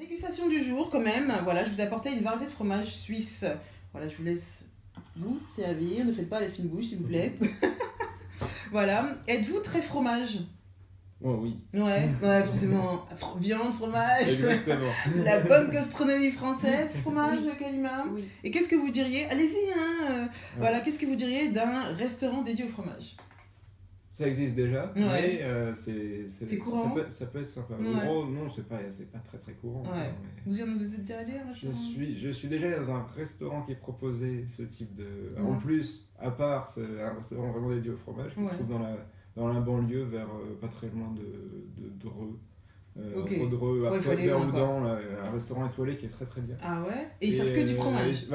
Dégustation du jour quand même. Voilà, je vous ai apporté une variété de fromage suisse. Voilà, je vous laisse vous servir. Ne faites pas les fines bouches s'il vous plaît. Voilà. Êtes-vous très fromage? Oh oui. Ouais, forcément. Viande, fromage. Exactement. La bonne gastronomie française, fromage, Oui. Kalima. Oui. Et qu'est-ce que vous diriez? Allez-y, hein. Voilà, qu'est-ce que vous diriez d'un restaurant dédié au fromage? Ça existe déjà, Ouais. mais C'est courant. ça peut être sympa. Ouais. Oh non, c'est pas très très courant. Ouais. Mais Vous êtes déjà allé à un restaurant? je suis déjà allé dans un restaurant qui proposait ce type de... Ouais. En plus, à part, c'est un restaurant vraiment dédié au fromage qui se trouve dans la banlieue, vers pas très loin de Dreux. Ok. Entre Dreux, Ouais, faut aller vers loin, quoi. Oudan, là, un restaurant étoilé qui est très très bien. Ah ouais? Et ils servent que du fromage?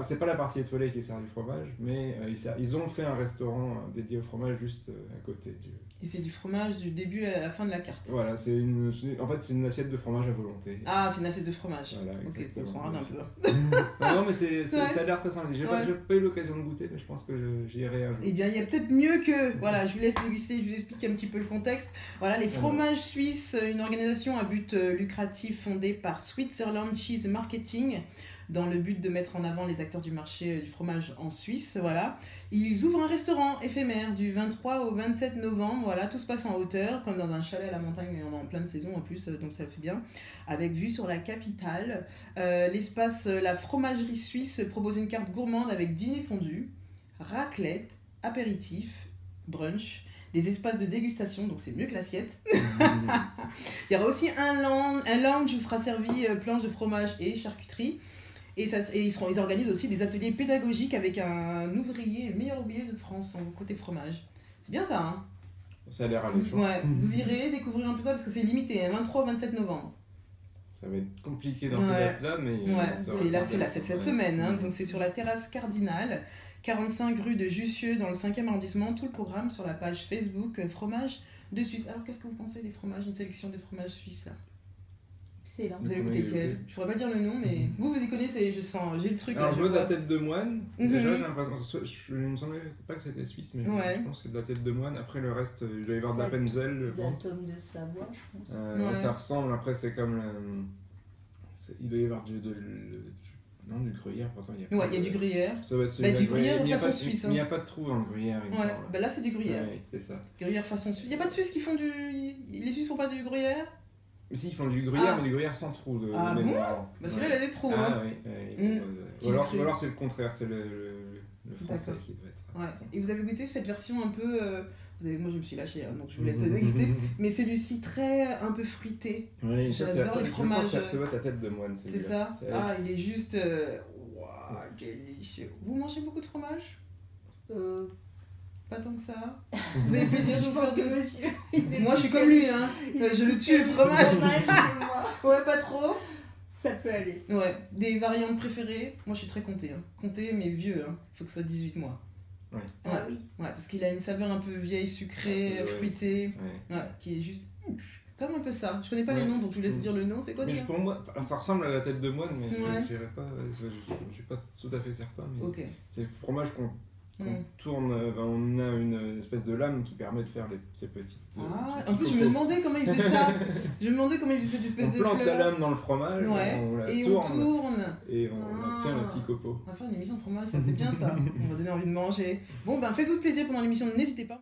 C'est pas la partie étoilée qui sert du fromage, mais ils ont fait un restaurant dédié au fromage juste à côté du... Et c'est du fromage du début à la fin de la carte. Voilà, en fait c'est une assiette de fromage à volonté. Ah, c'est une assiette de fromage. Voilà, Ok, exactement. on s'en rate un peu. Non, mais ça a l'air très sympa. J'ai Ouais. pas eu l'occasion de goûter, mais je pense que j'irai un jour. Eh bien, il y a peut-être mieux que... Voilà, je vous laisse déguster, je vous explique un petit peu le contexte. Voilà, les fromages suisses, une organisation à but lucratif fondée par Switzerland Cheese Marketing, dans le but de mettre en avant les acteurs du marché du fromage en Suisse, voilà. Ils ouvrent un restaurant éphémère du 23 au 27 novembre, voilà, tout se passe en hauteur, comme dans un chalet à la montagne, et on est en pleine saison en plus, donc ça fait bien, avec vue sur la capitale. L'espace La Fromagerie Suisse propose une carte gourmande avec dîner fondu, raclette, apéritif, brunch, des espaces de dégustation, donc c'est mieux que l'assiette. Il y aura aussi un lounge où sera servi planche de fromage et charcuterie. Et ils organisent aussi des ateliers pédagogiques avec un ouvrier, meilleur ouvrier de France, en côté fromage. C'est bien ça, hein? Ça a l'air alléchant. Ouais, vous irez découvrir un peu ça parce que c'est limité, hein, 23 au 27 novembre. Ça va être compliqué dans ces dates-là, mais... C'est cette semaine, hein, donc c'est sur la terrasse Cardinal, 45 rue de Jussieu, dans le 5e arrondissement. Tout le programme sur la page Facebook Fromage de Suisse. Alors, qu'est-ce que vous pensez des fromages, une sélection des fromages suisses là? Excellent. Vous avez goûté lequel? Je pourrais pas dire le nom, mais vous y connaissez, je sens, j'ai le truc. Alors, là, je veux de la tête de moine. Déjà, j'ai Mhm. l'impression... Je me semblait pas que c'était suisse, mais Ouais. je pense que c'est de la tête de moine. Après, le reste, il doit y avoir de la Penzel, je La pense. tome de Savoie, je pense. Ouais. Ça ressemble, après, c'est comme... Il doit y avoir du gruyère, pourtant. Ouais, il y a du gruyère. Ça va être Bah, du la gruyère il y a façon pas- suisse, Il n'y hein. a pas de trou dans le gruyère, il me Ouais, semble. bah là c'est du gruyère. Ouais, c'est ça. Gruyère façon suisse. Il n'y a pas de Suisses qui font du. Les Suisses font pas du gruyère? Mais si, ils font du gruyère, Ah. mais du gruyère sans trou. Ah bon? mémoire. Bah celui-là il a des trous. Ah Hein. oui, Qui ou alors cru. c'est le contraire, c'est le français D'accord. qui doit être. Ouais. Et vous avez goûté cette version un peu. Moi je me suis lâchée, hein, donc je vous laisse déguster. Mais celui-ci très un peu fruité. Oui, J'adore les fromages. Ça va ta tête de moine. C'est ça? Ah, il est juste. Waouh, délicieux. Vous mangez beaucoup de fromage? Pas tant que ça. Vous avez plaisir de Je vous pense faire que de... monsieur. il est Moi je suis plus comme lui, hein. il est Je le plus tue le calé fromage. que moi. Ouais, pas trop. Ça peut aller. Ouais, des variantes préférées. Moi je suis très comté. Hein. Comté, mais vieux. Hein. Faut que ce soit 18 mois. Ah oui. Ouais, parce qu'il a une saveur un peu vieille, sucrée, Ouais. fruitée. Ouais. Ouais, qui est juste. Comme un peu ça. Je connais pas Ouais. les noms, donc je vous laisse dire le nom. C'est quoi Mais déjà? pour moi, ça ressemble à la tête de moine, mais Ouais. je dirais pas. Je suis pas tout à fait certain. Mais Ok. c'est le fromage qu'on tourne. On a une espèce de lame qui permet de faire ces petites. Ah, petits en plus je me cocos. demandais comment il faisait ça. Je me demandais comment il faisait cette espèce On de plante la fleur. lame dans le fromage, Ouais, on la et tourne, on tourne. et on obtient le petit copeau. On va faire une émission de fromage, ça c'est bien ça. On va donner envie de manger. Bon ben faites-vous plaisir pendant l'émission, n'hésitez pas.